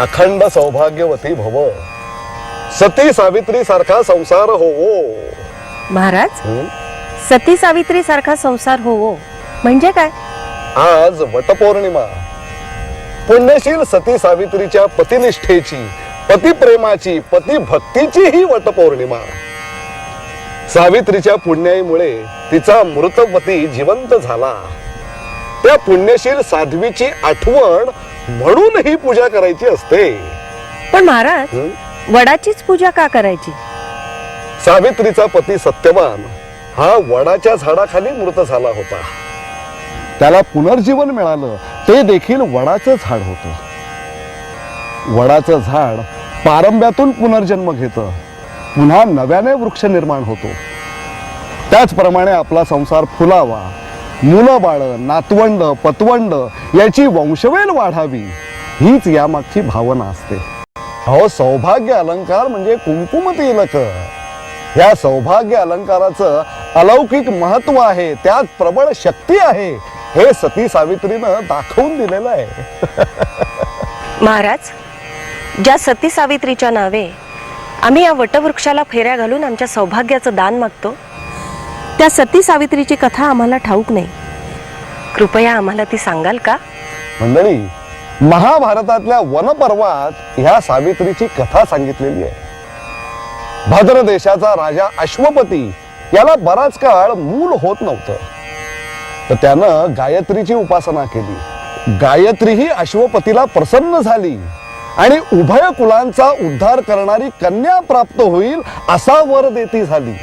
अखंड सौभाग्यवती भव, सती सावित्री सारखा संसार होवो. महाराज, सती सावित्री सारखा संसार होवो म्हणजे काय? आज वटपौर्णिमा, पुण्यशील सती सावित्रीच्या पतिनिष्ठेची, पतिप्रेमाची, पतिभक्तीची ही वटपौर्णिमा. सावित्रीच्या पुण्याईमुळे तिचा मृतपती जिवंत झाला. त्या पुण्यशील साध्वीची आठवण म्हणून ही पूजा करायची असते. पण महाराज, वडाचीच पूजा का करायची? सावित्रीचा पती सत्यवान हा वडाच्या झाडाखाली मृत झाला होता. त्याला पुनर्जीवन मिळालं, ते देखील वडाचं झाड होतं. वडाचं झाड पारंब्यातून पुनर्जन्म घेतं, पुन्हा नव्याने वृक्ष निर्माण होतो. त्याचप्रमाणे आपला संसार फुलावा, मुलं बाळ, नातवंड, पतवंड याची वंशवेल वाढावी, हीच यामागची भावना असते. अहो, सौभाग्य अलंकार म्हणजे कुंकुम तिलक. या सौभाग्य अलंकाराचं अलौकिक महत्व आहे, त्यात प्रबळ शक्ती आहे, हे सती सावित्रीनं दाखवून दिलेलं आहे. महाराज, ज्या सती सावित्रीच्या नावे आम्ही या वटवृक्षाला फेऱ्या घालून आमच्या सौभाग्याचं दान मागतो, त्या सती सावित्रीची कथा आम्हाला ठाऊक नाही. कृपया आम्हाला ती सांगाल का? मंडळी, महाभारतातल्या वनपर्वात ह्या सावित्रीची कथा सांगितलेली आहे. भद्र देशाचा राजा अश्वपती याला बराच काळ मूल होत नव्हतं, तर त्यानं गायत्रीची उपासना केली. गायत्री ही अश्वपतीला प्रसन्न झाली आणि उभय कुलांचा उद्धार करणारी कन्या प्राप्त होईल असा वर देती झाली.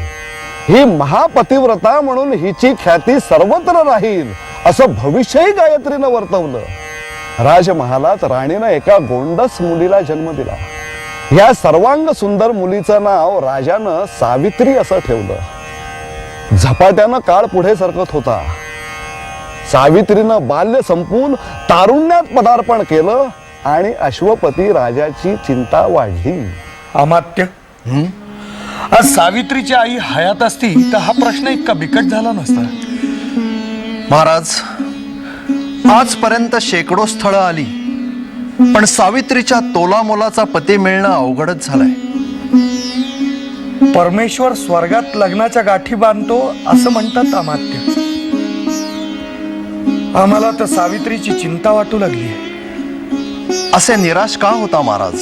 ही महापतिव्रता म्हणून हिची ख्याती सर्वत्र राहील असं भविष्यही गायत्रीनं वर्तवलं. राजमहालात राणीनं एका गोंडस मुलीला जन्म दिला. या सर्वांग सुंदर मुलीचं नाव राजानं सावित्री असं ठेवलं. झपाट्यानं काळ पुढे सरकत होता. सावित्रीनं बाल्य संपून तारुण्यात पदार्पण केलं आणि अश्वपती राजाची चिंता वाढली. अमात्य, आज सावित्रीची आई हयात असती तर हा प्रश्न इतका बिकट झाला नसता. महाराज, आजपर्यंत शेकडो स्थळं आली, पण सावित्रीच्या तोलामोलाचा पती मिळणं अवघडच झालंय. परमेश्वर स्वर्गात लग्नाच्या गाठी बांधतो असं म्हणतात अमात्य. आम्हाला तर सावित्रीची चिंता वाटू लागली. असे निराश का होता महाराज?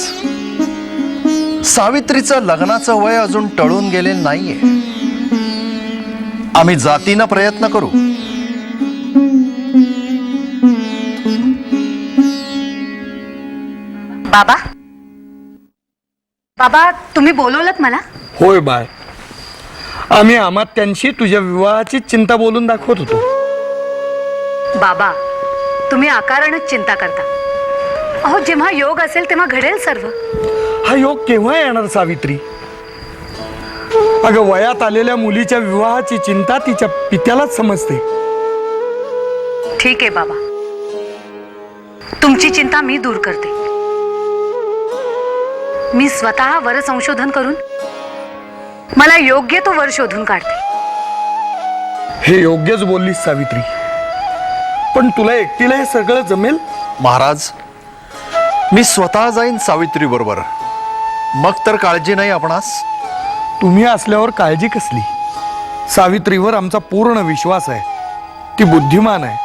सावित्रीचं लग्नाचं वय अजून टळून गेलेलं नाहीये. आम्ही जातीनं प्रयत्न करू. बाबा, बाबा तुम्ही बोलवलत मला? होय बाय, आम्ही अमात्यांशी तुझ्या विवाहाची चिंता बोलून दाखवत होतो. बाबा, तुम्ही अकारणच चिंता करता. अहो, जेव्हा योग असेल तेव्हा घडेल सर्व. हा योग केव्हा येणार सावित्री? अगं, वयात आलेल्या मुलीच्या विवाहाची चिंता तिच्या पित्यालाच समजते. ठीक आहे बाबा, तुमची चिंता मी दूर करते. मी स्वतः वर संशोधन करून मला योग्य तो वर शोधून काढते. हे योग्यच बोललीस सावित्री, पण तुला एकटीला हे सगळं जमेल? महाराज, मी स्वतः जाईन सावित्री बरोबर. मग तर काळजी नाही आपणास. तुम्ही असल्यावर काळजी कसली? सावित्रीवर आमचा पूर्ण विश्वास आहे. ती बुद्धिमान आहे,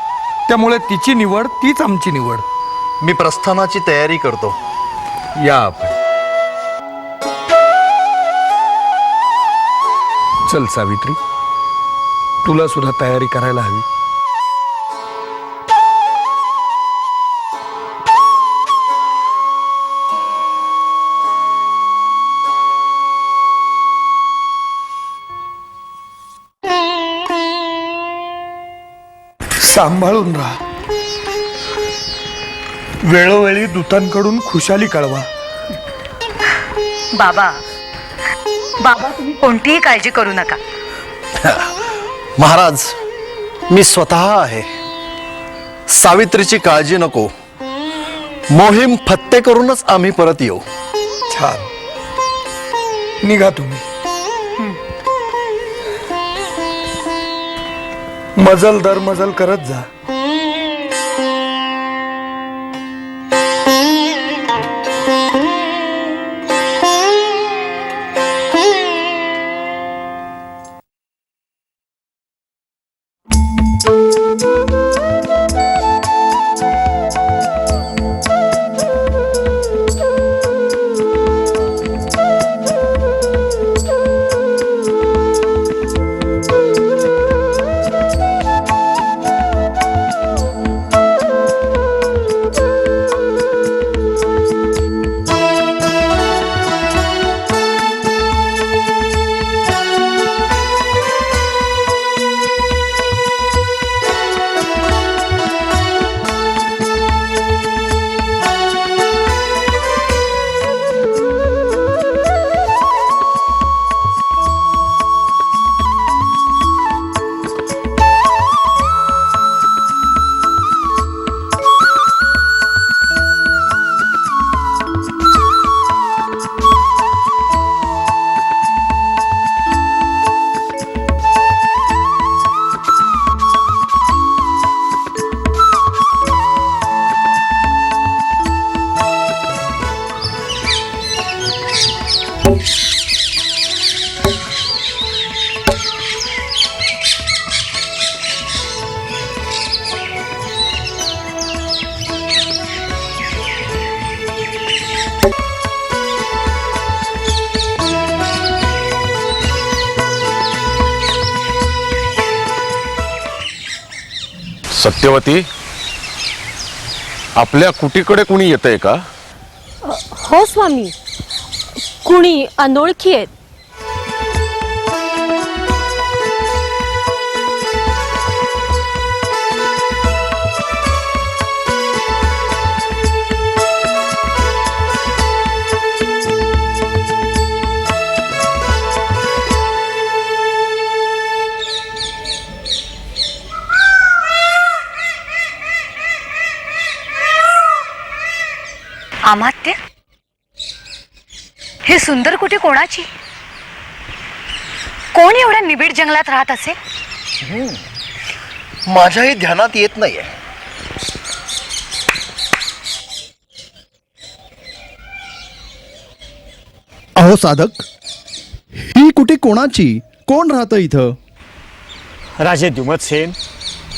त्यामुळे तिची निवड तीच आमची निवड. मी प्रस्थानाची तयारी करतो. या आपण. चल सावित्री, तुला सुद्धा तयारी करायला हवी. सांभाळून राहा. वेळोवेळी दूतांकडून खुशाली कळवा. बाबा, बाबा तुम्ही कोणतीही काळजी करू नका. महाराज, मी स्वतः आहे. सावित्रीची काळजी नको. मोहीम फत्ते करूनच आम्ही परत येऊ. छान, निघा तुम्ही. मजल दर मजल करत जा. सत्यवती, आपल्या कुटीकडे कुणी येतंय का? हो स्वामी, कुणी अनोळखी आहेत. अमात्य, हे सुंदर कुठे कोणाची? कोण एवढ्या निबिड जंगलात राहत असेल? माझ्याही ध्यानात येत नाहीये. अहो साधक, ही कुठे कोणाची? कोण राहतं इथं? राजे द्युमतसेन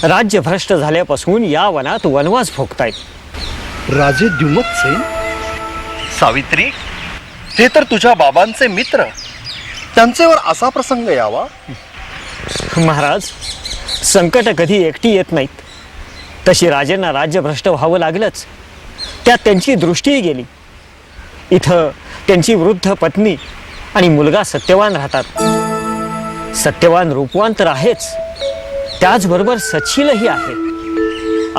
राज्य भ्रष्ट झाल्यापासून या वनात वनवास भोगतायत. राजे द्युमतसेन? सावित्री, हे तर तुझ्या बाबांचे मित्र. त्यांचेवर असा प्रसंग यावा? महाराज, संकट कधी एकटी येत नाहीत. तशी राजेंना राज्य भ्रष्ट व्हावं लागलंच. त्यात त्यांची दृष्टीही गेली. इथं त्यांची वृद्ध पत्नी आणि मुलगा सत्यवान राहतात. सत्यवान रूपवान तर आहेच, त्याचबरोबर सच्छीलही आहे.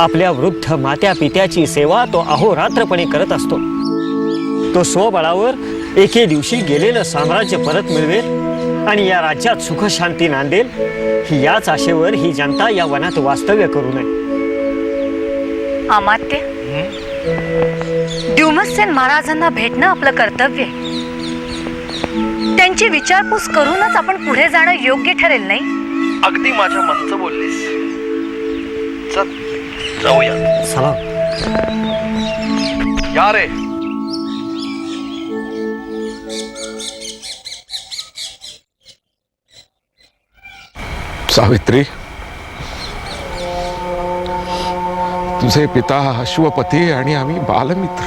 आपल्या वृद्ध मात्या पित्याची सेवा तो अहोरात्रपणे करत असतो. तो स्वबळावर एके दिवशी गेलेलं साम्राज्य परत मिळवेल आणि या राज्यात सुख शांती नांदेल, याच आशेवर ही जनता या वनात वास्तव्य करू नये. अमात्य, द्युमतसेन महाराजांना भेटणं आपलं कर्तव्य आहे. त्यांची विचारपूस करूनच आपण पुढे जाणं योग्य ठरेल, नाही? अगदी माझ्या मनचं बोललीस. चल जाऊया. चला. या रे. सावित्री, तुझे पिता अश्वपती आणि आम्ही बालमित्र.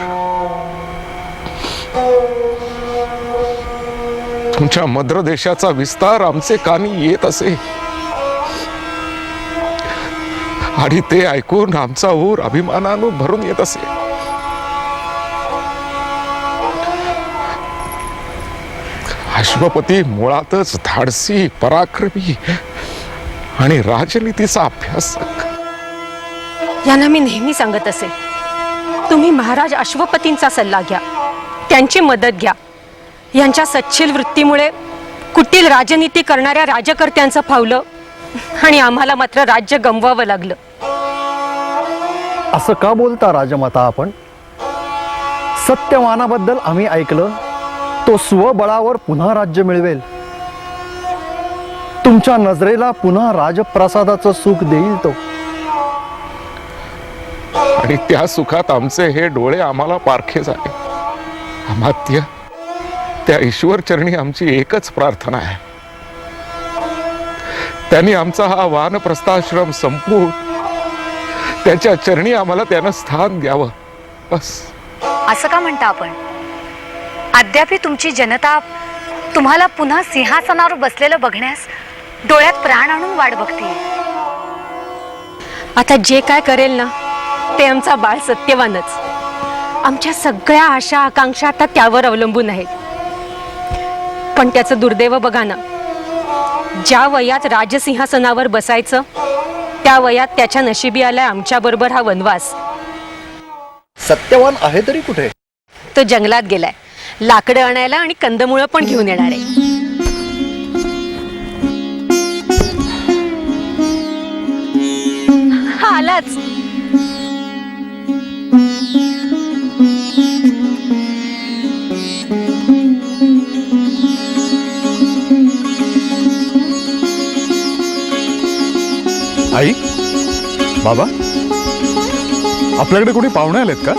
तुमच्या मद्र देशाचा विस्तार आमचे कानी येत असे आणि ते ऐकून आमचा ऊर अभिमानानं भरून येत असे. अश्वपती मुळातच धाडसी, पराक्रमी आणि राजनीतीचा अभ्यासक. यांना मी नेहमी सांगत असे, तुम्ही महाराज अश्वपतींचा सल्ला घ्या, त्यांची मदत घ्या. यांच्या सच्छील वृत्तीमुळे कुटील राजनीती करणाऱ्या राजकर्त्यांचं फावलं आणि आम्हाला मात्र राज्य गमवावं लागलं. असं का बोलता राजमाता आपण? सत्यवानाबद्दल आम्ही ऐकलं, तो स्वबळावर पुन्हा राज्य मिळवेल. तुमच्या नजरेला पुन्हा राजप्रसादाचं सुख देईल तो. आणि त्या सुखात आमचे हे डोळे आम्हाला पारखे झाले. अमात्य, त्या ईश्वर चरणी आमची एकच प्रार्थना आहे. त्यांनी आमचा हा वानप्रस्थाश्रम संपवून त्याच्या चरणी आम्हाला त्यानं स्थान द्यावं, बस. असं का म्हणता आपण? अद्याप तुमची जनता तुम्हाला पुन्हा सिंहासनावर बसलेलं बघण्यास डोळ्यात प्राण आणून वाट बघते. आता जे काय करेल ना, ते आमचा बाळ सत्यवानच. आमच्या सगळ्या आशा आकांक्षा आता त्यावर अवलंबून आहेत. पण त्याचं दुर्दैव बघा ना, ज्या वयात राजसिंहासनावर बसायचं त्या वयात त्याच्या नशिबी आलाय आमच्या बरोबर हा वनवास. सत्यवान आहे तरी कुठे? तो जंगलात गेलाय, लाकडं आणायला आणि कंदमुळं पण घेऊन येणार आहे. हा आलाच. आई, बाबा, आपल्याकडे कोणी पाहुणे आलेत का?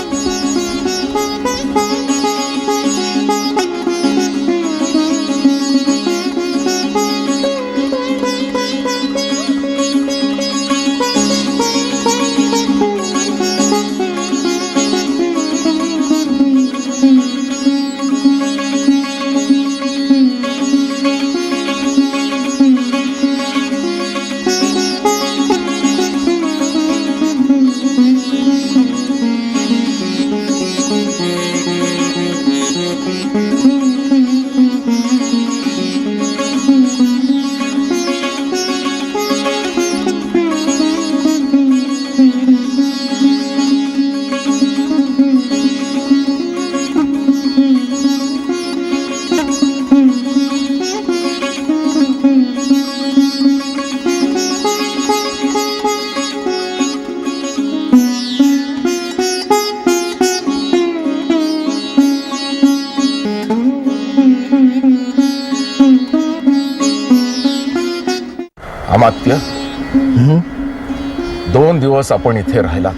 अमात्य, 2 दिवस आपण इथे राहिलात,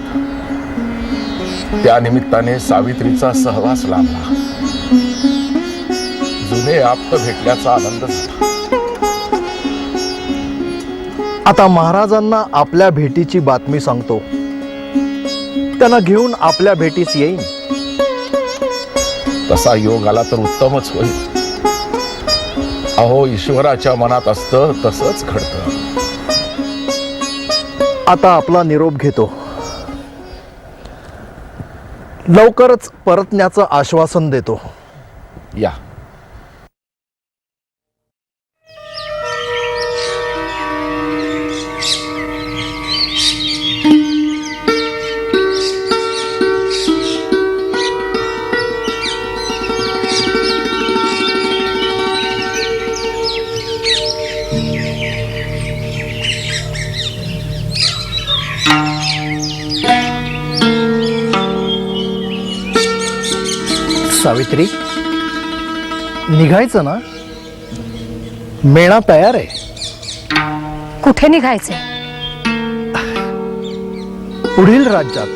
त्या निमित्ताने सावित्रीचा सहवास लाभला, जुने आप्त भेटल्याचा आनंद झाला. आता महाराजांना आपल्या भेटीची बातमी सांगतो. त्यांना घेऊन आपल्या भेटीस येईन. तसा योग आला तर उत्तमच होईल. अहो, ईश्वराच्या मनात असतं तसंच घडतं. आता आपला निरोप घेतो. लवकरच परतण्याचं आश्वासन देतो. या. सावित्री, निघायचं ना? मेणा तयार आहे. कुठे निघायचे? पुढील राज्यात.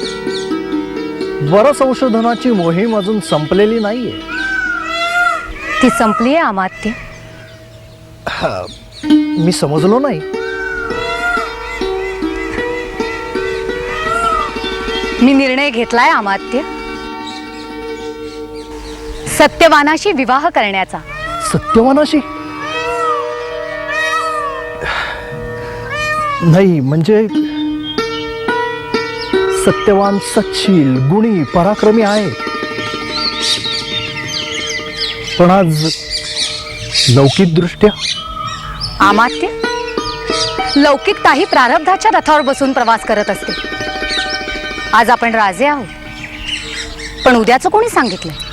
वर संशोधनाची मोहीम अजून संपलेली नाहीये. ती संपली आहे अमात्य. मी समजलो नाही. मी निर्णय घेतलाय अमात्य, सत्यवानाशी विवाह करण्याचा. सत्यवानाशी? नाही, म्हणजे सत्यवान सच्शील, गुणी, पराक्रमी आहे, पण आज लौकिक दृष्ट्या. अमात्य, लौकिकताही प्रारब्धाच्या रथावर बसून प्रवास करत असते. आज आपण राजे आहोत, पण उद्याचं कोणी सांगितलंय?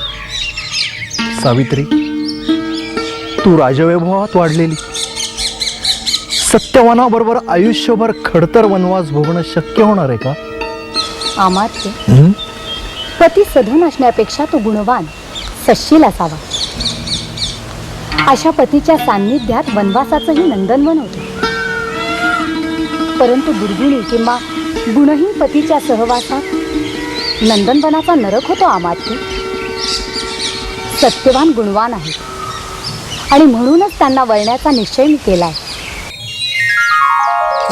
सावित्री, तू राजवैभवात वाढलेली, सत्यवानाबरोबर आयुष्यभर खडतर वनवास भोगणं शक्य होणार आहे का? अमात्य, पती सधन असण्यापेक्षा तो गुणवान, सच्शील असावा. अशा पतीच्या सान्निध्यात वनवासाचंही नंदनवन होते. परंतु दुर्गुणी किंवा गुणहीन पतीच्या सहवासात नंदनवनाचा नरक होतो. अमात्य, सत्यवान गुणवान आहे आणि म्हणूनच त्यांना वळण्याचा निश्चय मी केलाय.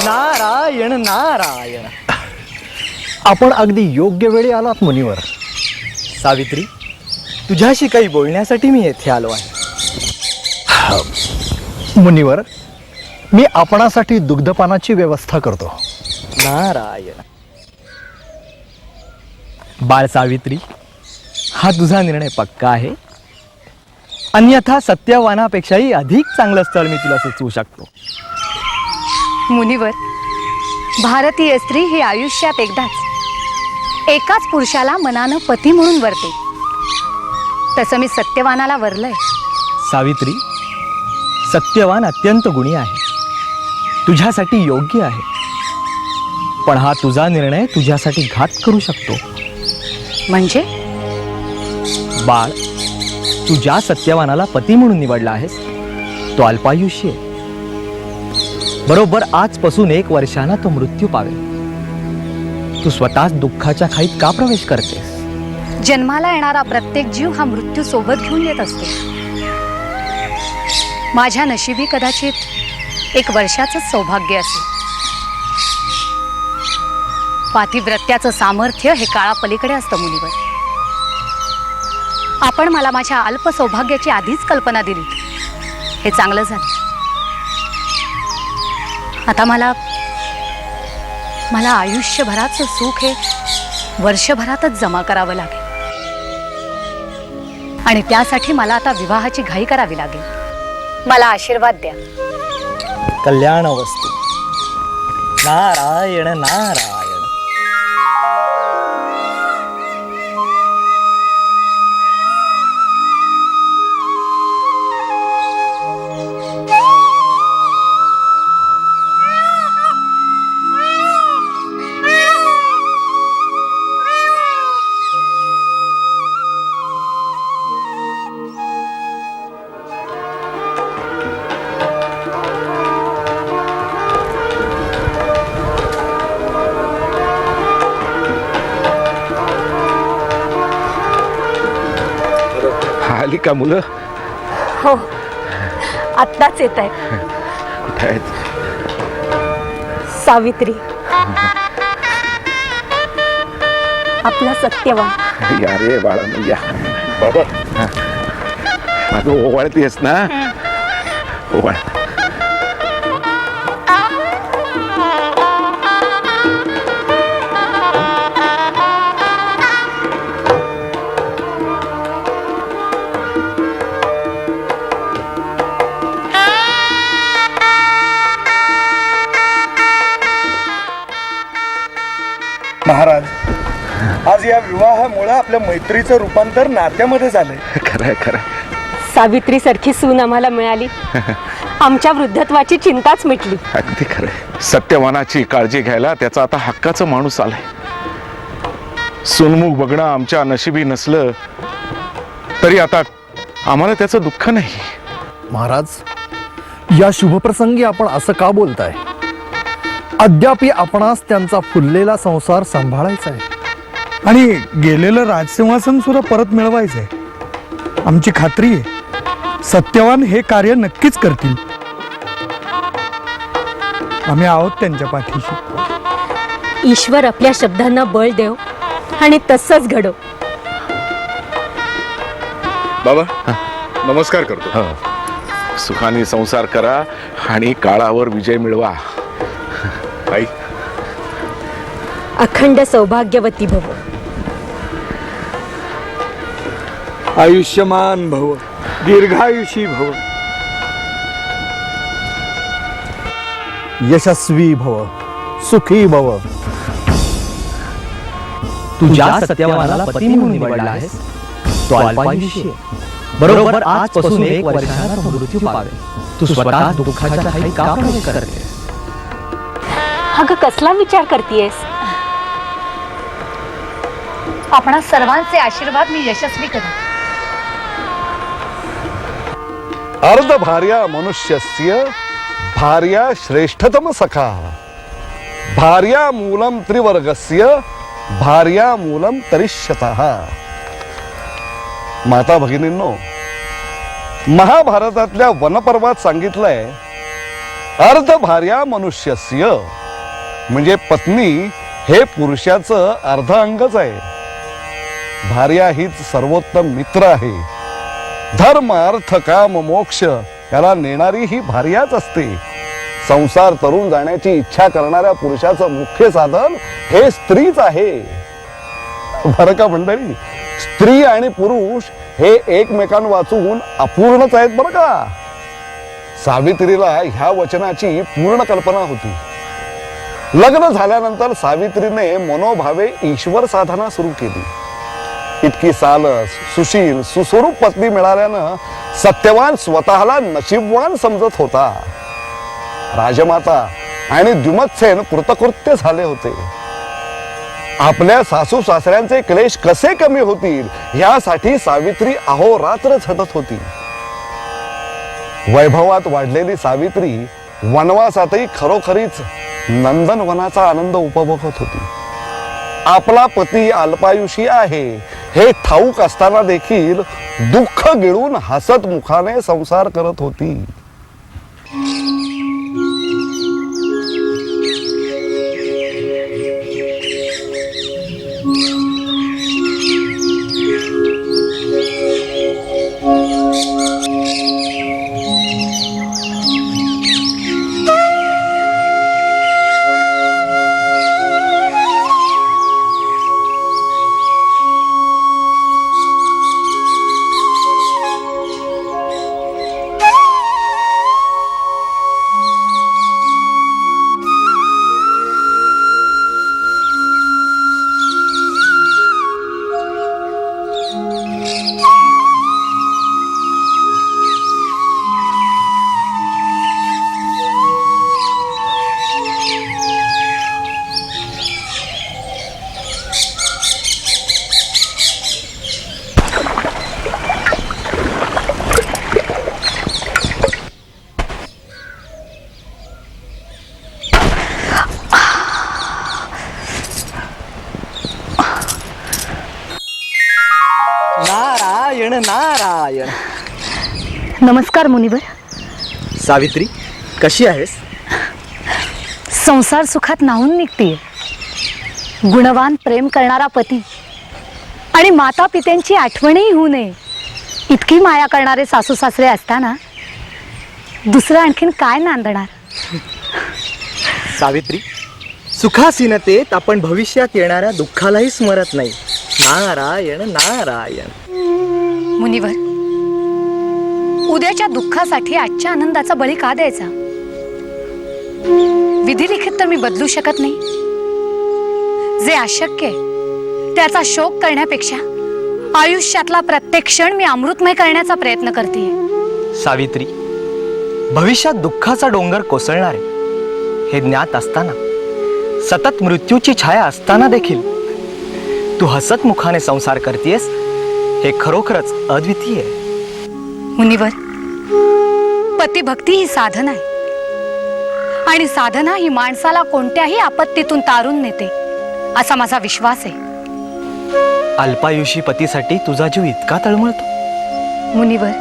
नारायण नारायण. आपण अगदी योग्य वेळी आलात मुनिवर. सावित्री, तुझ्याशी काही बोलण्यासाठी मी येथे आलो आहे. मुनिवर, मी आपणासाठी दुग्धपानाची व्यवस्था करतो. नारायण. बाळ सावित्री, हा तुझा निर्णय पक्का आहे. अन्यथा सत्यवानापेक्षाही अधिक चांगलं स्थळ मी तुला सुचवू शकतो. मुनिवर, भारतीय स्त्री ही आयुष्यात एकाच पुरुषाला मनानं पती म्हणून वरते. तसं मी सत्यवानाला वरलंय. सावित्री, सत्यवान अत्यंत गुणी आहे, तुझ्यासाठी योग्य आहे, पण हा तुझा निर्णय तुझ्यासाठी घात करू शकतो. म्हणजे? बाळ, तू ज्या सत्यवानाला पती म्हणून निवडला आहेस तो अल्पायुष्य आहे. बरोबर आजपासून 1 वर्षानं तो मृत्यू पावेल. तू स्वतःच दुःखाच्या खाईत का प्रवेश करतेस? जन्माला येणारा प्रत्येक जीव हा मृत्यू सोबत घेऊन येत असतो. माझ्या नशिबी कदाचित 1 वर्षाचंच सौभाग्य असेल. पातिव्रत्याचं सामर्थ्य हे काळापलीकडे असतं. मुलीवर, आपण मला माझ्या अल्प सौभाग्याची आधीच कल्पना दिली, हे चांगलं झालं. आता मला आयुष्यभराचं सुख हे वर्षभरातच जमा करावं लागेल. आणि त्यासाठी मला आता विवाहाची घाई करावी लागेल. मला आशीर्वाद द्या. कल्याण वस्तू. नारायण नारायण. आली का मुलं? हो, आत्ताच येत आहे. कुठे आहेत? सावित्री, आपला सत्यवान. या रे बाळा, या बाबा. माझं ओवाळतीयस ना? ओवाळ. महाराज, आज या विवाहामुळे आपल्या मैत्रीचं रूपांतर नात्यामध्ये झालंय. खरंय खरंय. सावित्री सारखी सून आम्हाला मिळाली. आमच्या वृद्धत्वाची चिंताच मिटली. अगदी खरंय. सत्यवानाची काळजी घ्यायला त्याचा आता हक्काचा माणूस आलाय. सुनमुख बघणं आमच्या नशिबी नसलं तरी आता आम्हाला त्याचं दुःख नाही. महाराज, या शुभप्रसंगी आपण असं का बोलताय? अद्याप आपणास त्यांचा फुललेला संसार सांभाळायचा आहे आणि गेलेलं राजसिंहासन सुद्धा परत मिळवायचंय. आमची खात्री आहे सत्यवान हे कार्य नक्कीच करतील. आम्ही आहोत त्यांच्या पाठीशी. ईश्वर आपल्या शब्दांना बळ देव आणि तसंच घडव. बाबा, नमस्कार करतो. सुखाने संसार करा आणि काळावर विजय मिळवा. आई, अखंड सौभाग्यवती भव. आयुष्यमान भव, दीर्घायुषी भव. यशस्वी भव, सुखी भव. तू ज्या सत्यवानाला पती म्हणून निवडला आहेस तो अल्पायुषी आहे. बरोबर आजपासून 1 वर्षाने तो मृत्यू पावेल. तू स्वतः दुःखाच्या खाली का प्रवेश करते? अगं, कसला विचार करतेस? आपणा सर्वांचे आशीर्वाद मी यशस्वी करेन. अर्ध भार्या मनुष्यस्य भार्या श्रेष्ठतम सखा भार्या मूलम त्रिवर्गस्य भार्या मूलम तरिष्यतः. माता भगिनींनो, महाभारतातल्या वनपर्वात सांगितलंय अर्ध भार्या मनुष्यस्य म्हणजे पत्नी हे पुरुषाचं अर्ध अंगच आहे. भार्या हीच सर्वोत्तम मित्र आहे. धर्म अर्थ काम मोक्ष याला नेणारी ही भार्याच असते. संसार तरुण जाण्याची इच्छा करणाऱ्या पुरुषाचं मुख्य साधन हे स्त्रीच आहे. बरं का मंडळी, स्त्री आणि पुरुष हे एकमेकांवाचून अपूर्णच आहेत बरं का. सावित्रीला ह्या वचनाची पूर्ण कल्पना होती. लग्न झाल्यानंतर सावित्रीने मनोभावे ईश्वर साधना सुरू केली. इतकी सालस, सुशील, सुस्वरूप पत्नी मिळाल्यानं सत्यवान स्वतःला नशीबवान समजत होता. राजमाता आणि द्युमत्सेन कृतकृत्य झाले होते. आपल्या सासू सासऱ्यांचे क्लेश कसे कमी होतील यासाठी सावित्री अहोरात्र झटत होती. वैभवात वाढलेली सावित्री वनवासातही खरोखरीच नंदनवनाचा आनंद उपभोगत होती. आपला पती अल्पायुषी आहे हे ठाऊक असताना देखील दुःख गिळून हसत मुखाने संसार करत होती. नारायण नारायण. नमस्कार मुनिवर. सावित्री, कशी आहेस? संसार सुखात न्हाऊन निघतीये. गुणवान प्रेम करणारा पती आणि माता पित्यांची आठवणही होऊ नये इतकी माया करणारे सासू सासरे असताना दुसरं आणखीन काय नांदणार? सावित्री, सुखासीनतेत आपण भविष्यात येणाऱ्या दुःखालाही स्मरत नाही. नारायण नारायण. मुनिवर, उद्याच्या दुःखासाठी आजच्या आनंदाचा बळी का द्यायचा? विधिलिखित तर मी बदलू शकत नाही. जे अशक्य आहे त्याचा शोक करण्यापेक्षा आयुष्यातला प्रत्येक क्षण मी अमृतमय करण्याचा प्रयत्न करते. सावित्री, भविष्यात दुःखाचा डोंगर कोसळणार आहे हे ज्ञात असताना, सतत मृत्यूची छाया असताना देखील तू हसत मुखाने संसार करतेस हे खरोखरच अद्वितीय आहे. मुनिवर, पतिभक्ती ही साधना आहे आणि साधना ही माणसाला कोणत्याही आपत्तीतून तारून नेते असा माझा विश्वास आहे. अल्पायुषी पतीसाठी तुझा जीव इतका तळमळतो? मुनिवर,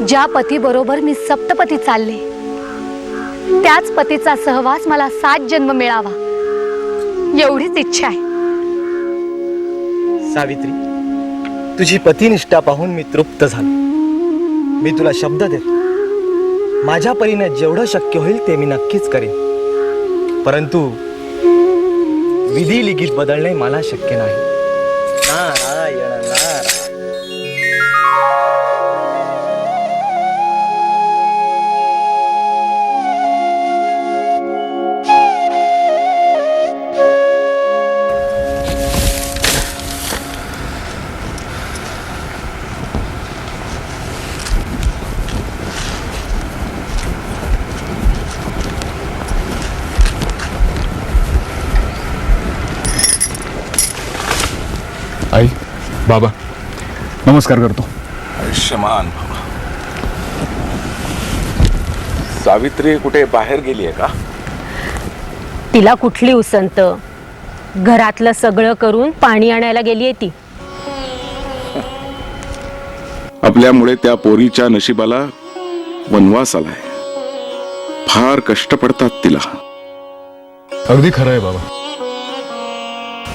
ज्या पती बरोबर मी सप्तपती चालले त्याच पतीचा सहवास मला 7 जन्म मिळावा एवढीच इच्छा आहे. सावित्री, तुझी पतिनिष्ठा पाहून मी तृप्त झालो. मी तुला शब्द देतो, माझ्या परीने जेवढं शक्य होईल ते मी नक्कीच करेन. परंतु विधी लिखित बदलणे मला शक्य नाही. नारायण नारायण. आई, बाबा, नमस्कार करतो. आयुष्यमान बाबा. सावित्री कुठे बाहेर गेली आहे का? तिला कुठली उसंत? घरातलं सगळं करून पाणी आणायला गेली आहे ती. आपल्यामुळे त्या पोरीच्या नशिबाला वनवास आलाय. फार कष्ट पडतात तिला. अगदी खरं आहे बाबा.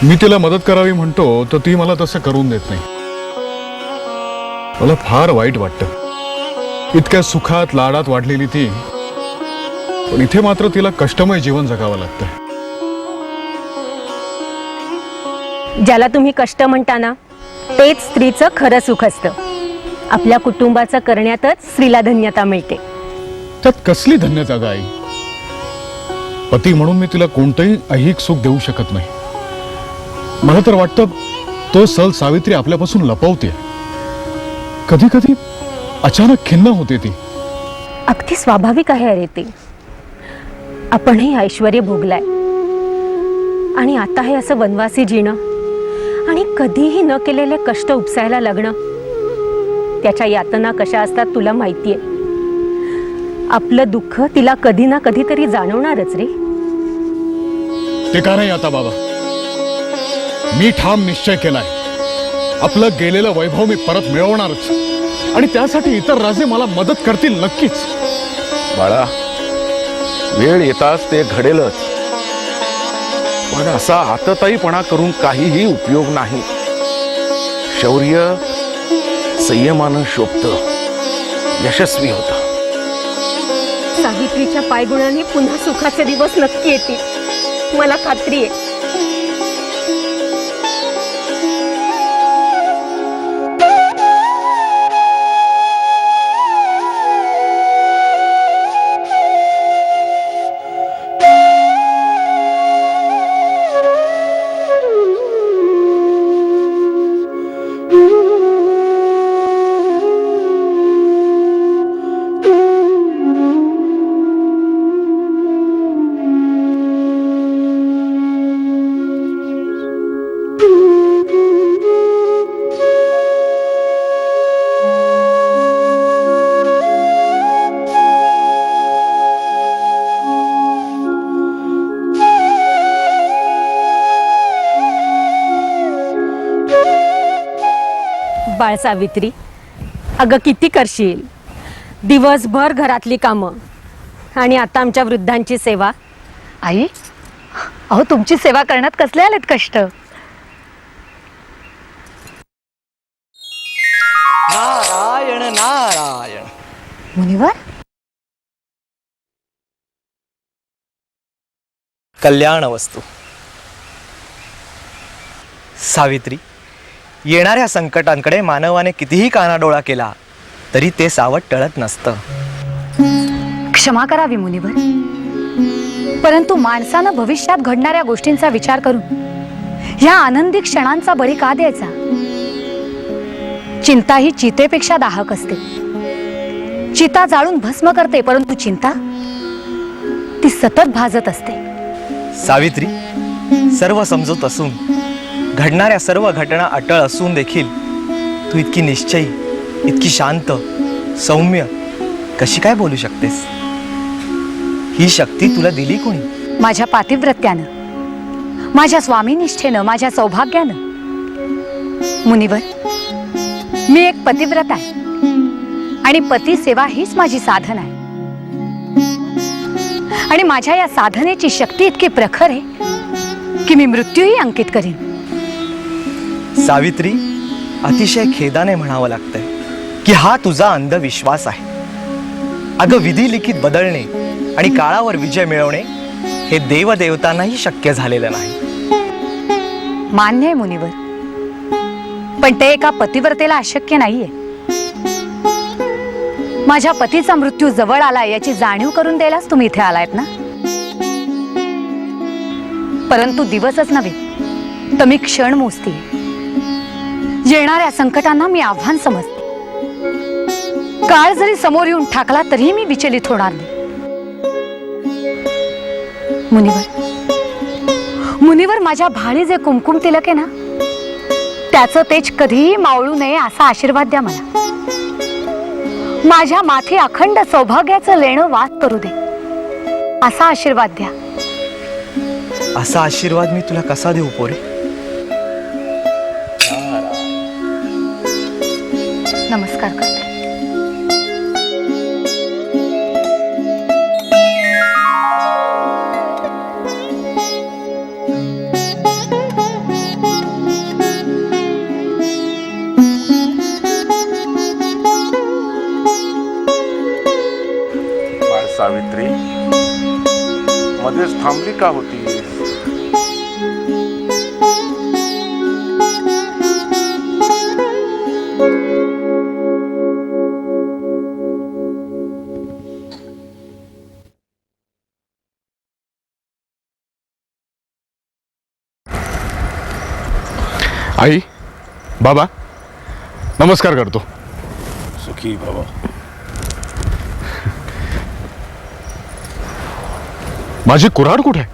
मी तिला मदत करावी म्हणतो तर ती मला तसं करून देत नाही. मला फार वाईट वाटतं. इतक्या सुखात लाडात वाढलेली ती, पण इथे मात्र तिला कष्टमय जीवन जगावं लागतंय. ज्याला तुम्ही कष्ट म्हणता ना, तेच स्त्रीचं खरं सुख असतं. आपल्या कुटुंबाचं करण्यातच स्त्रीला धन्यता मिळते. त्यात कसली धन्यता ग आई? पती म्हणून मी तिला कोणतंही ऐहिक सुख देऊ शकत नाही. मला तर वाटतं तो सल सावित्री आपल्यापासून लपवते. कधी कधी अचानक खिन्न होते ती. अगदी स्वाभाविक आहे अरे ते. आपणही ऐश्वर्य भोगलाय आणि आता हे असं वनवासी जीणं आणि कधीही न केलेले कष्ट उपसायला लागणं, त्याच्या यातना कशा असतात तुला माहितीये. आपलं दुःख तिला कधी ना कधीतरी जाणवणारच रे. ते का नाही आता बाबा? मी ठाम निश्चय केलाय, आपलं गेलेलं वैभव मी परत मिळवणारच. आणि त्यासाठी इतर राजे मला मदत करतील नक्कीच. बाळा, वेळ येताच ते घडेलच. पण असा आतताईपणा करून काहीही उपयोग नाही. शौर्य संयमानं शोभतं, यशस्वी होतं. सावित्रीच्या पायगुणाने पुन्हा सुखाचे दिवस नक्की येतील, मला खात्री आहे. बाळ सावित्री, अगं किती करशील? दिवसभर घरातली कामं आणि आता आमच्या वृद्धांची सेवा. आई, अहो तुमची सेवा करण्यात कसले आलेत कष्ट. नारायण नारायण. मुनिवर, कल्याण वस्तू. सावित्री, येणाऱ्या संकटांकडे मानवाने कितीही कानाडोळा केला तरी ते सावट टळत नसतं. क्षमा करावी मुनिवर, परंतु माणसानं भविष्यात घडणाऱ्या गोष्टींचा विचार करून ह्या आनंदी क्षणांचा बळी का द्यायचा? चिंता ही चितेपेक्षा दाहक असते. चिता जाळून भस्म करते, परंतु चिंता ती सतत भाजत असते. सावित्री, सर्व समजूत असून घडणाऱ्या सर्व घटना अटळ असून देखील तू इतकी निश्चयी, इतकी शांत, सौम्य कशी काय बोलू शकतेस? ही शक्ती तुला दिली कोणी? माझ्या पातिव्रत्यानं, माझ्या स्वामीनिष्ठेनं, माझ्या सौभाग्यानं. मुनिवर, मी एक पतिव्रत आहे आणि पती सेवा हीच माझी साधन आहे. आणि माझ्या या साधनेची शक्ती इतकी प्रखर आहे की मी मृत्यूही अंकित करीन. सावित्री, अतिशय खेदाने म्हणावं लागतंय की हा तुझा अंधविश्वास आहे. अगं, विधी लिखित बदलणे आणि काळावर विजय मिळवणे हे देवदेवतांनाही शक्य झालेलं नाही. मान्य आहे मुनिवर, पण ते एका पतिव्रतेला अशक्य नाहीये. माझ्या पतीचा मृत्यू जवळ आला याची जाणीव करून द्यायलाच तुम्ही इथे आलायत ना. परंतु दिवसच नव्हे तर मी क्षण मोजते. येणाऱ्या संकटांना मी आव्हान समजते. काळ जरी समोर येऊन ठाकला तरीही मी विचलित होणार नाही. मुनिवर, माझ्या भाळी जे कुमकुम तिलक आहे ना, त्याचं तेज कधीही मावळू नये असा आशीर्वाद द्या मला. माझ्या माथे अखंड सौभाग्याचं लेणं वास करू दे असा आशीर्वाद द्या. असा आशीर्वाद मी तुला कसा देऊ पोरे? नमस्कार करते. बाळ सावित्री, मध्येच थांबली का होती? आई, बाबा, नमस्कार करतो. सुखी बाबा. माझी कुऱ्हाड कुठे आहे?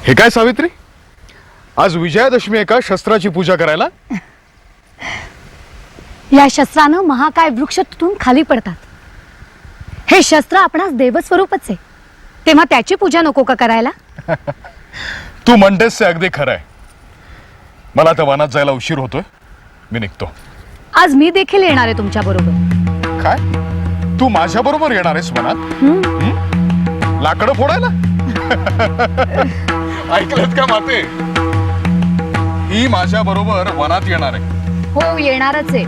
हे काय सावित्री, आज विजयादशमी एका शस्त्राची पूजा करायला? या शस्त्रानं महाकाय वृक्ष तुटून खाली पडतात. हे शस्त्र आपणास देवस्वरूपच आहे, तेव्हा त्याची पूजा नको का करायला? तू म्हणतेस ते अगदी खरं आहे. मला तर वनात जायला उशीर होतोय, मी निघतो. आज मी देखील येणार आहे तुमच्या बरोबर. काय, तू माझ्या बरोबर येणार आहेस वनात? लाकडं फोडायला? ऐकलंत का माते? ही माझ्या बरोबर वनात येणार आहे. हो, येणारच आहे,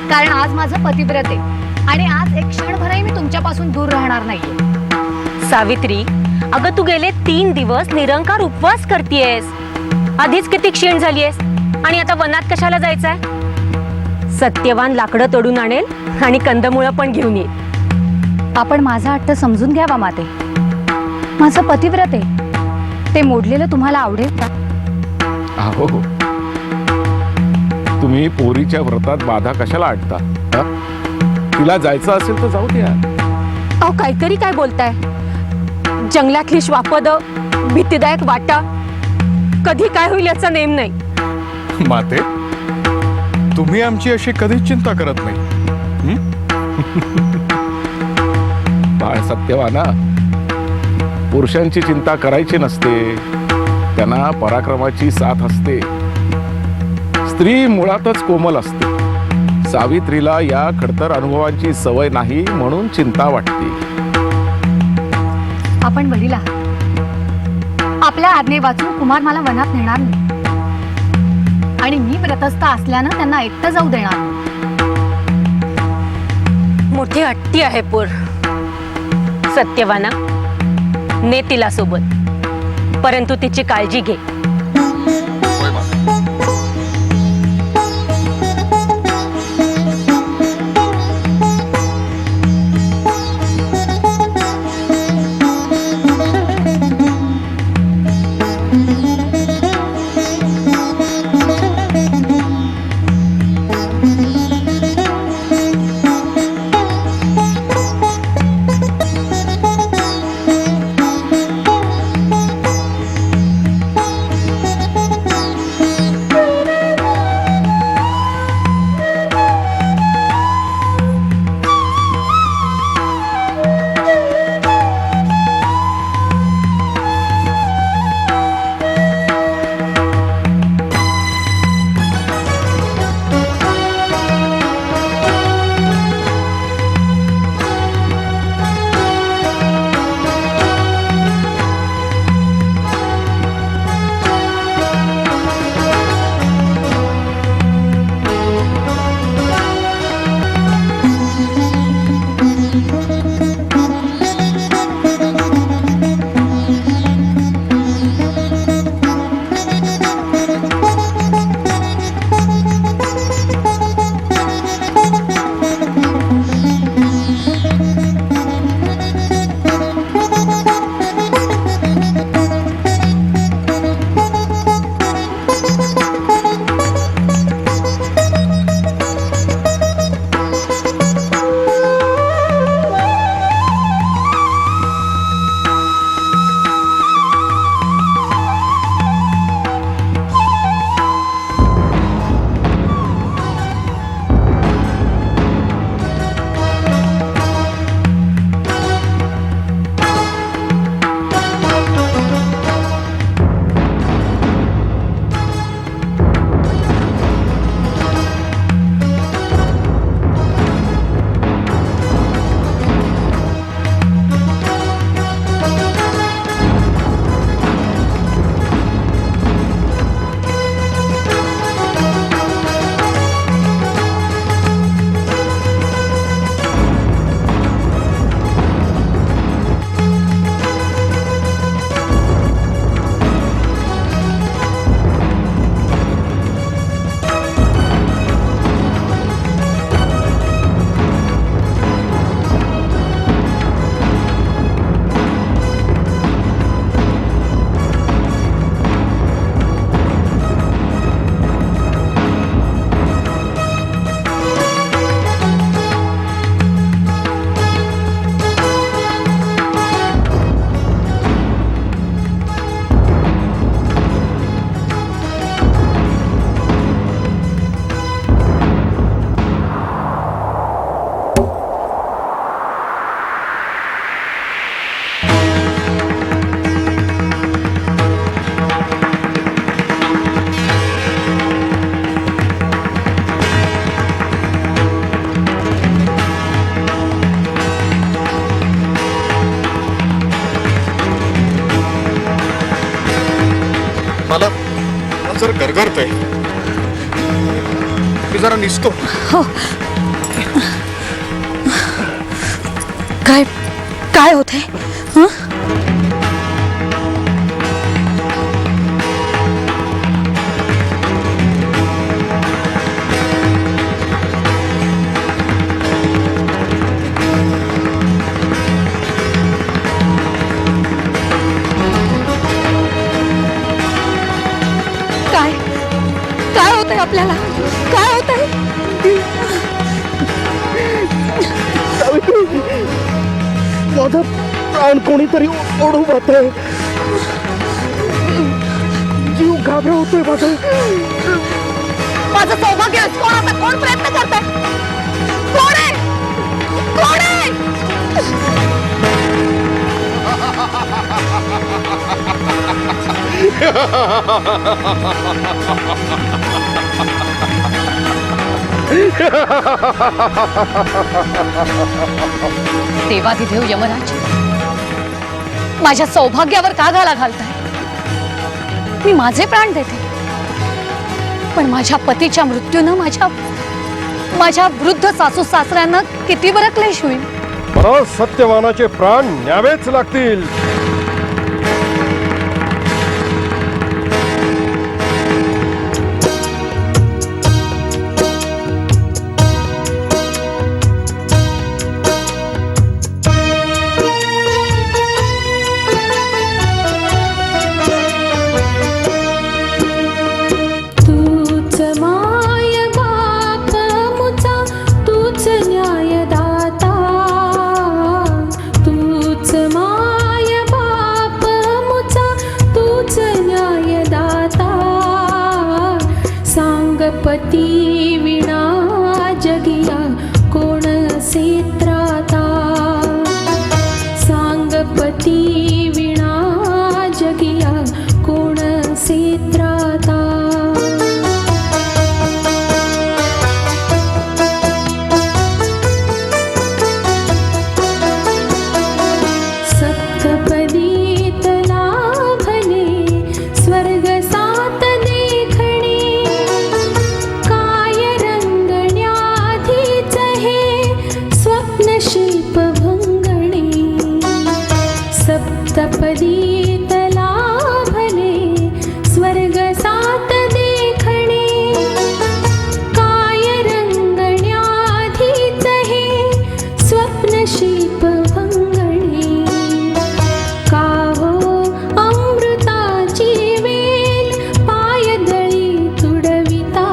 कारण आज माझं पतिव्रत आहे आणि आज एक क्षणभरही मी तुमच्यापासून दूर राहणार नाहीये. सावित्री, अगं तू गेले 3 दिवस निरंकार उपवास करतेयस. आधीच किती क्षीण झालीयस आणि आता वनात कशाला जायचंय? सत्यवान लाकडं तोडून आणेल आणि कंदमुळं पण घेऊन येईल. आपण माझा हट्ट समजून घ्यावा माते. माझं पतिव्रत आहे, ते मोडलेलं तुम्हाला आवडेल का? अहो, तुम्ही पोरीच्या व्रतात बाधा कशाला आणता? तिला जायचं असेल तर जाऊ द्या. अहो, काहीतरी काय बोलताय? जंगलातली श्वापद, भीतीदायक वाटा, कधी काय होईल याचा नेम नाही. माते, तुम्ही आमची अशी कधीच चिंता करत नाही. बाळ सत्यवाना, पुरुषांची चिंता करायची नसते, त्यांना पराक्रमाची साथ असते. स्त्री मुळातच कोमल असते. सावित्रीला या खडतर अनुभवांची सवय नाही म्हणून चिंता वाटते. आपण वडील आहात. आपल्या आज्ञे वाचून कुमार मला वनात नेणार नाही आणि मी व्रतस्थ असल्यानं त्यांना एकटं जाऊ देणार नाही. मोठी हट्टी आहे पोर. सत्यवाना, ने तिला सोबत, परंतु तिची काळजी घे. मला जरा गरगरतंय. मी जरा निसतो. काय काय होते? काय काय होतंय आपल्याला? काय होतंय? माझा प्राण कोणीतरी ओढू पाहतंय. जीव घाबरवतोय माझं. माझं सौभाग्य कोण आता कोण प्रयत्न करतंय? कोण आहे? कोण आहे? देवाधिदेव यमराज, माझ्या सौभाग्यावर का घाला घालताय? मी माझे प्राण देते, पण माझ्या पतीच्या मृत्यूनं माझ्या वृद्ध सासू सासऱ्यांना किती बरं क्लेश होईल. मला सत्यवानाचे प्राण न्यावेच लागतील. तूच माय बाप मुचा, तूच न्यायदाता. तूच माय बाप मुचा, तूच न्यायदाता. सांगपती विना जगिया कोण सेत्राता. सांगपती विना जगिया कोण सेत्राता. सप्तपदीत लाभले स्वर्ग सात देखणे. काय रंगण्याधीच हे स्वप्नशिल्प भंगणे. सप्तपदीत लाभले स्वर्ग सात देखणे. काय रंगण्याधीच हे स्वप्नशिल्प भंगणे. का हो अमृताची वेल पायदळी तुडविता.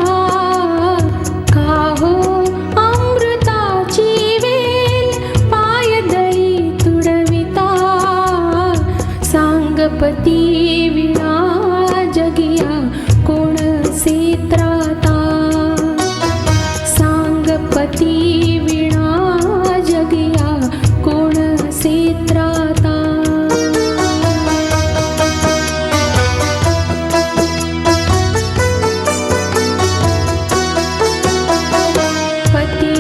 का हो अमृताची वेल पायदळी तुडविता. सांगपती विना जगिया कोण सेत्राता. सांगपती विना जगिया कोण सेत्राता. पती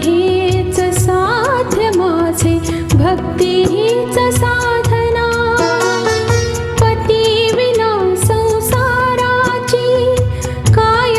हेच साध्य माझे, भक्ती हीच साधना. पती विना संसाराची काय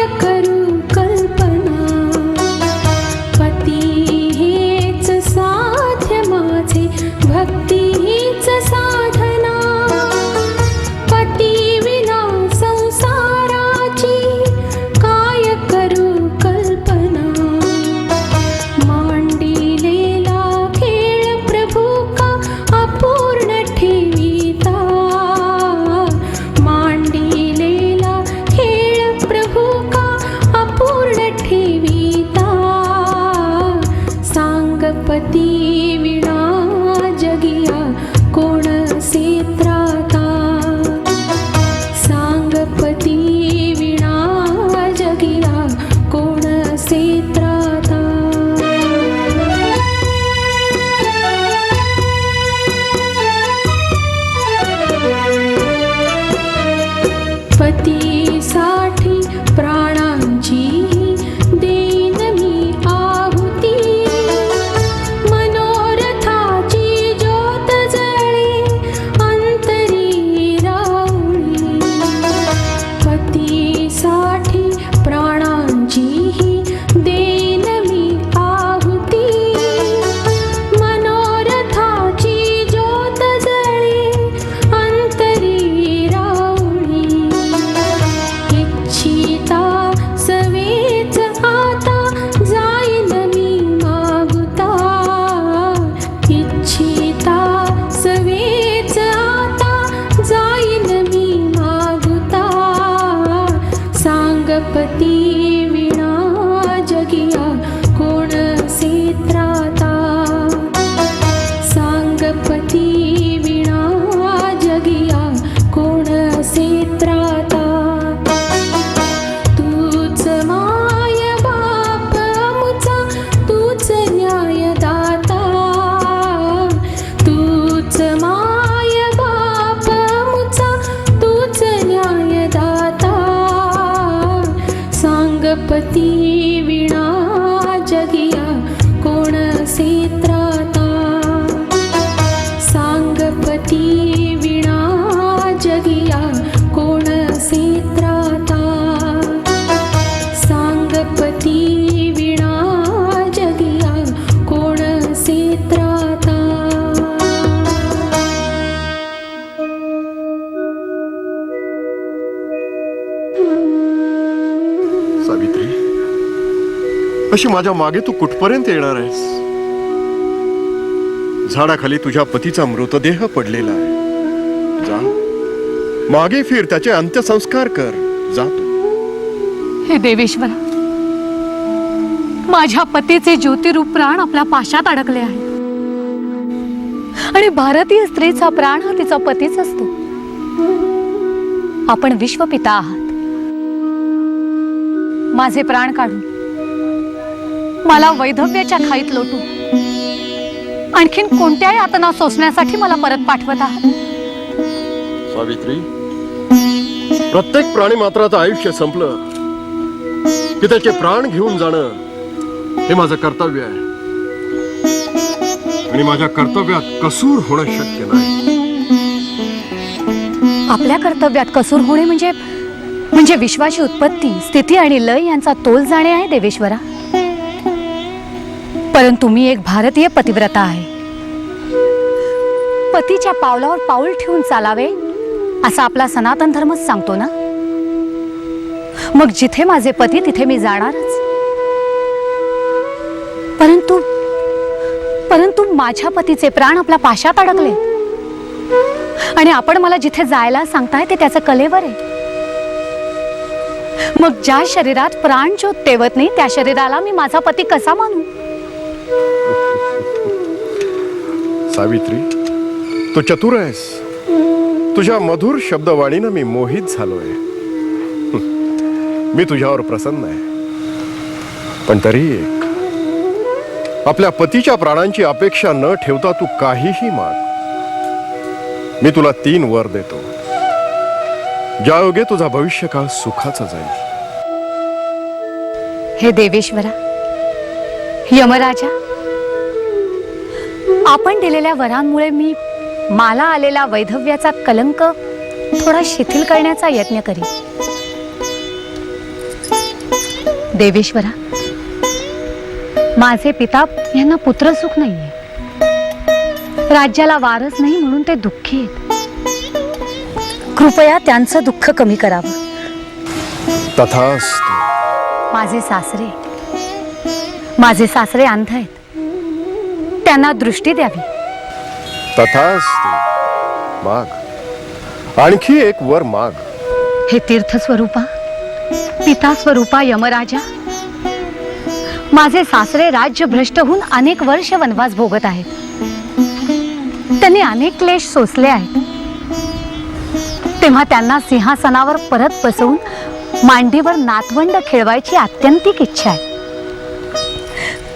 पती विना जगिया कोणसे त्राता सांग पती विना जगिया कोणसे त्राता सांग पती विना जगिया कोणसे त्राता सावित्री, अशी माझ्या मागे तू कुठपर्यंत येणार आहेस? झाडाखाली तुझ्या पतीचा मृतदेह पडलेला आहे. जा, मागे फिर, त्याचे अंत्यसंस्कार कर. जा तू. हे देवेश्वरा, माझ्या पतीचे ज्योतिरूप प्राण आपल्या पाशात अडकले आहे आणि भारतीय स्त्रीचा प्राण हा तिचा पतीच असतो. आपण विश्वपिता आहात. माझे प्राण काढून मला वैधव्याच्या खाईत लोटून आणखीन कोणत्याही यातना सोसण्यासाठी मला परत पाठवत आहात. सावित्री, प्रत्येक प्राणी मात्राचं आयुष्य संपलं की त्याचे प्राण घेऊन जाणं हे माझं कर्तव्य आहे आणि माझ्या कर्तव्यात कसूर होणं शक्य नाही. आपल्या कर्तव्यात कसूर होणे म्हणजे विश्वाची उत्पत्ती, स्थिती आणि लय यांचा तोल जाणे आहे देवेश्वरा. परंतु मी एक भारतीय पतिव्रता आहे. पतीच्या पावलावर पाऊल ठेवून चालावे असा आपला सनातन धर्मच सांगतो ना. मग जिथे माझे पती तिथे मी जाणारच. परंतु माझ्या पतीचे प्राण आपल्या पाशात अडकले आणि आपण मला जिथे जायला सांगताय ते त्याचं कलेवर आहे. मग ज्या शरीरात प्राण ज्योत तेवत नाही त्या शरीराला मी माझा पती कसा मानू? सावित्री, तू चतुर आहेस. तुझ्या मधुर शब्दवाणीनं मी मोहित झालोय. मी तुझ्यावर प्रसन्न आहे. पण तरी एक, आपल्या पतीच्या प्राणांची अपेक्षा न ठेवता तू काहीही माग. मी तुला 3 वर देतो, ज्यायोगे तुझा भविष्यकाळ सुखाचा जाईल. हे देवेश्वरा, यमराजा, आपण दिलेल्या वरांमुळे मी मला आलेला वैधव्याचा कलंक थोडा शिथिल करण्याचा यत्न करीन. देवेश्वरा, माझे पिता यांना पुत्रसुख नाहीये. राज्याला वारस नाही म्हणून ते दुःखी आहेत. कृपया त्यांचं दुःख कमी करावं. तथास्तु. माझे सासरे अंध आहेत. त्यांना दृष्टी द्यावी. तथास्तु. माग, आणखी एक वर माग. हे तीर्थ स्वरूपा, पिता स्वरूपा यमराजा, माझे सासरे राज्य भ्रष्ट होऊन अनेक वर्ष वनवास भोगत आहेत. त्यांनी अनेक क्लेश सोसले आहेत. तेव्हा त्यांना सिंहासनावर परत बसवून मांडीवर नातवंड खेळवायची आत्यंतिक इच्छा आहे.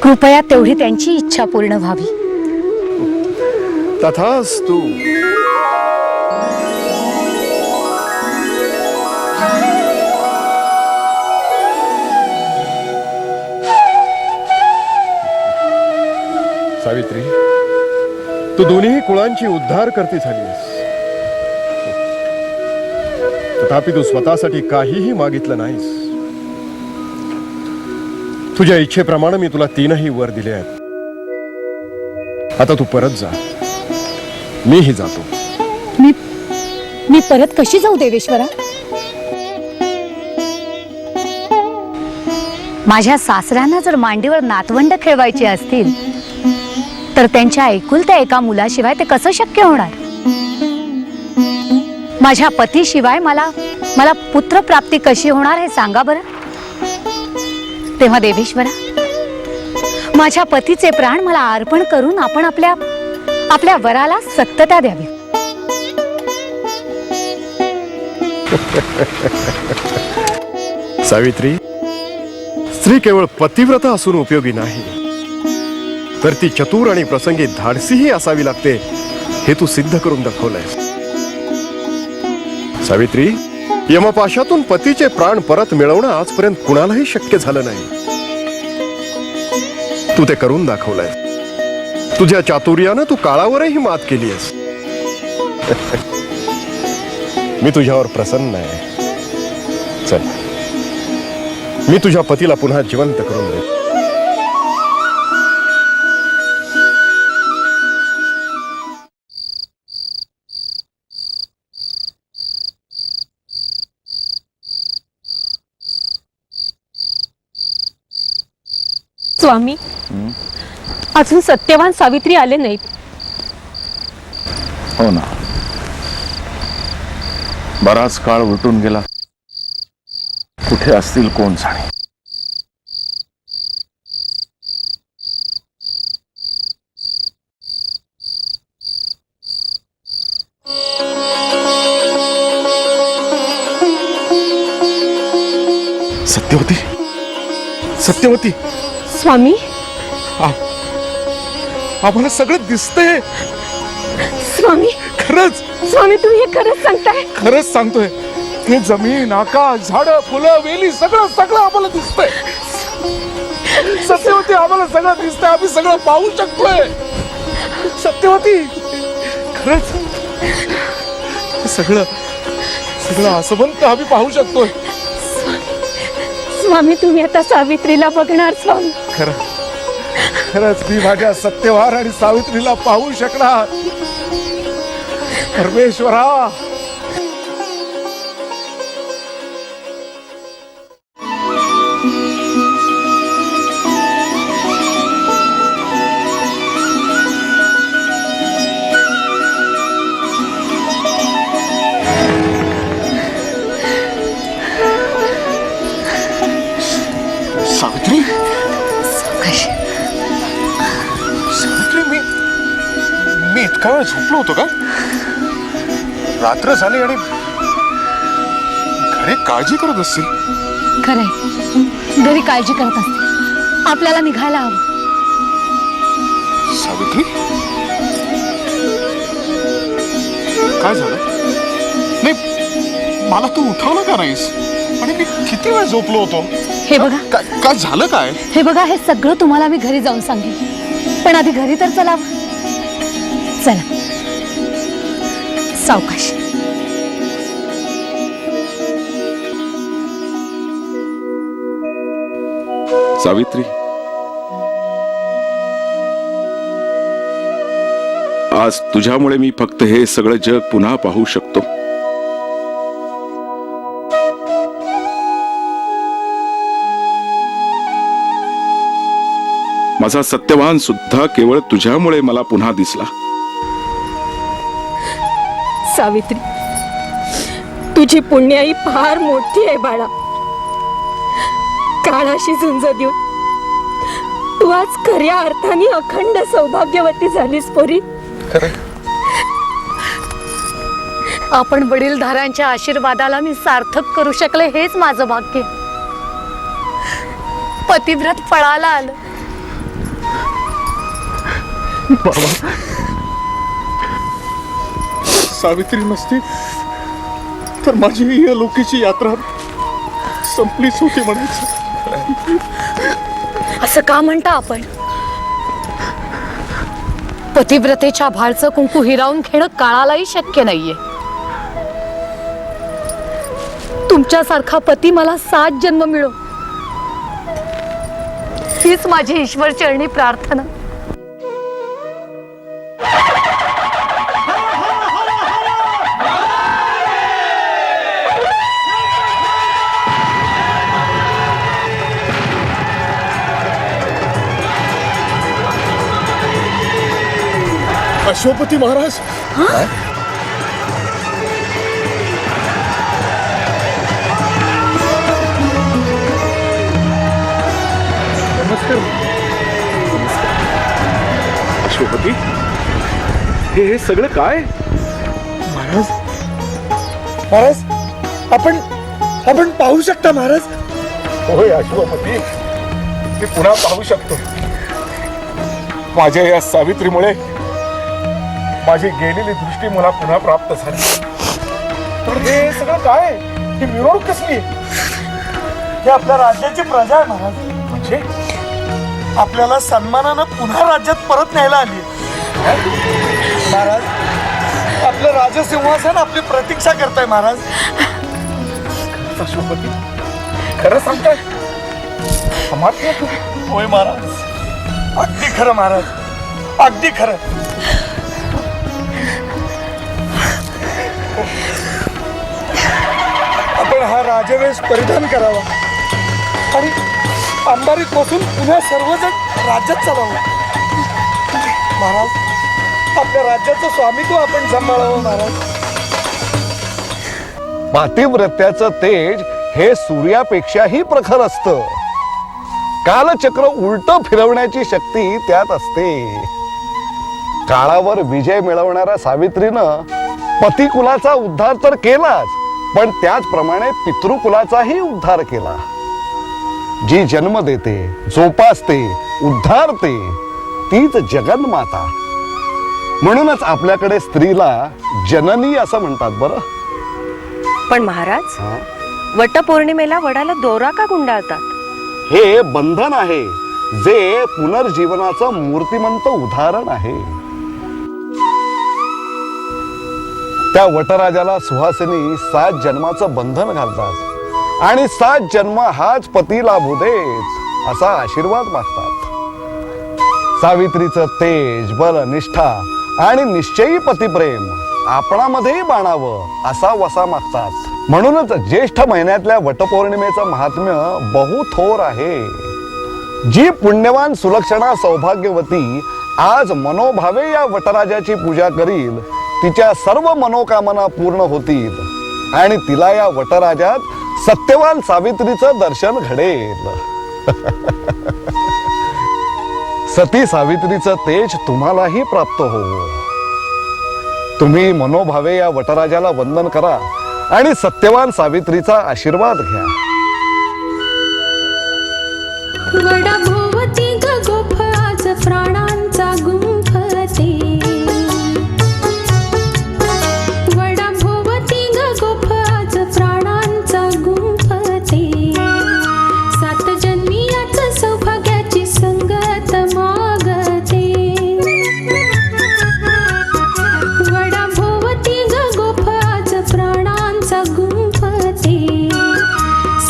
कृपया तेवढी त्यांची इच्छा पूर्ण व्हावी. तथास्तु. सावित्री, तू दोन्ही कुळांची उद्धार करती झालीस. तथापि तू स्वतःसाठी काहीही मागितलं नाहीस. तुझ्या इच्छेप्रमाणे मी तुला 3ही वर दिले आहेत. आता तू परत जा. मीही जातो. मी परत कशी जाऊ देवेश्वरा? माझ्या सासऱ्यांना जर मांडीवर नातवंड खेळवायची असतील तर त्यांच्या एकुलत्या एका मुलाशिवाय ते कसं शक्य होणार? माझ्या पतीशिवाय मला पुत्र प्राप्ती कशी होणार हे सांगा बरं. तेव्हा देवेश्वरा, माझ्या पतीचे प्राण मला अर्पण करून आपण आपल्या वराला सत्यता द्यावी. सावित्री, स्त्री केवळ पतिव्रता असून उपयोगी नाही, तर ती चतुर आणि प्रसंगी धाडसीही असावी लागते हे तू सिद्ध करून दाखवलंयस. सावित्री, यमपाशातून पतीचे प्राण परत मिळवणं आजपर्यंत कुणालाही शक्य झालं नाही. तू ते करून दाखवलंय. तुझ्या चातुर्यानं तू काळावरही मात केलीयस. मी तुझ्यावर प्रसन्न आहे. चल, मी तुझ्या पतीला पुन्हा जिवंत करून दे. स्वामी, अजून सत्यवान सावित्री आले नाहीत. हो ना, बराच काळ उलटून गेला. कुठे असतील कोण जाणे. सत्यवती, सत्यवती, स्वामी, आम्हाला सगळं दिसतंय. स्वामी, खरंच स्वामी, तुम्ही हे खरंच सांगताय? खरंच सांगतोय. हे जमीन, आकाश, झाडं, फुलं, वेली सगळं सगळं आम्हाला दिसतंय. सत्यवती, आम्हाला सगळं दिसतंय. आम्ही सगळं पाहू शकतोय. सत्यवती, खरंच सगळं सगळं आसमंत आम्ही पाहू शकतोय. स्वामी, तुम्ही आता सावित्रीला बघणार. स्वामी, खरंच मी माझ्या सत्यवान आणि सावित्रीला पाहू शकणार. परमेश्वरा, सावित्री, सावित्री, मी इतका वेळ झोपलो होतो का? रात्र झाली आणि घरी काळजी करत असतील. खरंय, घरी काळजी करत असते. आपल्याला निघायला हवं. सावित्री, काय झालं? नाही, मला तू उठवलं का नाहीस? आणि मी किती वेळ झोपलो होतो. हे बघा, काय झालं? काय हे बघा, हे सगळं तुम्हाला मी घरी जाऊन सांगेन. पण आधी घरी तर चला. चला, सावकाश. सावित्री, आज तुझ्यामुळे मी फक्त हे सगळं जग पुन्हा पाहू शकतो. माझा सत्यवान सुद्धा केवळ तुझ्यामुळे मला पुन्हा दिसला. सावित्री, तुझी पुण्याई फार मोठी आहे बाळा. काळाशी झुंज देऊन तू आज खऱ्या अर्थाने अखंड सौभाग्यवती झालीस पोरी. आपण वडीलधाऱ्यांच्या आशीर्वादाला मी सार्थक करू शकले, हेच माझं भाग्य. पतिव्रत फळाला आलं. सावित्री नसती तर माझी ही लोकीची यात्रा संपलीच होती म्हणायचं. असं का म्हणता आपण? पतिव्रतेच्या भाळचं कुंकू हिरावून घेणं काळालाही शक्य नाहीये. तुमच्यासारखा पती मला 7 जन्म मिळो, हीच माझी ईश्वर चरणी प्रार्थना. अश्वपती महाराज, नमस्कार. अश्वपती, हे सगळं काय? महाराज, महाराज, आपण पाहू शकता महाराज. होय अश्वपती, मी पुन्हा पाहू शकतो. माझ्या या सावित्रीमुळे माझी गेलेली दृष्टी मला पुन्हा प्राप्त झाली. तर हे सगळं काय? ही मिरवणूक कसली हे आपल्या राज्याची प्रजा आहे महाराज. म्हणजे आपल्याला सन्मानानं पुन्हा राज्यात परत न्यायला आली महाराज. आपलं राजसिंहासन आपली प्रतीक्षा करताय महाराज. अश्वपती खरं सांगताय? होय महाराज, अगदी खरं महाराज, अगदी खरं. आपण हा राजवेश परिधान करावा आणि अंबारीत बसून पुन्हा सर्वजण राज्यात चालावं महाराज. आपल्या राज्याचं स्वामित्व आपण सांभाळावं महाराज. पातिव्रत्याचं तेज हे सूर्यापेक्षाही प्रखर असतं. कालचक्र उलट फिरवण्याची शक्ती त्यात असते. काळावर विजय मिळवणाऱ्या सावित्रीनं पतिकुलाचा उद्धार तर केलाच, पण त्याचप्रमाणे पितृकुलाचाही उद्धार केला. जी जन्म देते, जोपासते, उद्धारते तीच जगन्माता. म्हणूनच आपल्याकडे स्त्रीला जननी असं म्हणतात. बरं, पण महाराज, वटपौर्णिमेला वडाला दोरा का गुंडाळतात? हे बंधन आहे जे पुनर्जीवनाचं मूर्तिमंत उदाहरण आहे. त्या वटराजाला सुहासिनी 7 जन्माचं बंधन घालतात आणि 7 जन्म हाच पती लाभू देच असा आशीर्वाद मागतात. सावित्रीचं तेज, बल, निष्ठा आणि निश्चयी पतिप्रेम आपणामध्येही बाणावं असा वसा मागतात. म्हणूनच ज्येष्ठ महिन्यातल्या वटपौर्णिमेचं महात्म्य बहुथोर आहे. जी पुण्यवान सुलक्षणा सौभाग्यवती आज मनोभावे या वटराजाची पूजा करील, तिच्या सर्व मनोकामना पूर्ण होतील आणि तिला या वटराजात सत्यवान सावित्रीचं दर्शन घडेल. सती सावित्रीचं तेज तुम्हालाही प्राप्त हो. तुम्ही मनोभावे या वटराजाला वंदन करा आणि सत्यवान सावित्रीचा आशीर्वाद घ्या. वडाभोवती ग गोफ आज प्राणांचा गुंफते. वडाभोवती ग गोफ आज प्राणांचा गुंफते. 7 जन्मियाचं सौभाग्याची संगत मागते. वडाभोवती ग गोफ आज प्राणांचा गुंफते.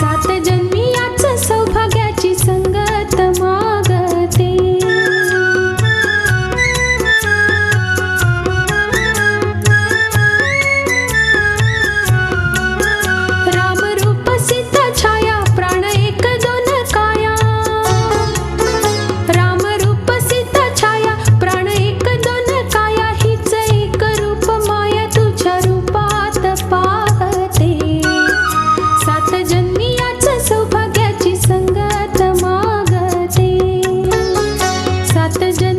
7 जन्मियाचं सौभाग्याची संगत मागते. रामरूप सीता छाया प्राण 1 2 काया. रामरूप सीता छाया प्राण 1 2 काया. हीच एक रूप माया तुझ्या रूपात पाहते. 7 जन्मियाचं सौभाग्याची संगत मागते. 7 जन्मी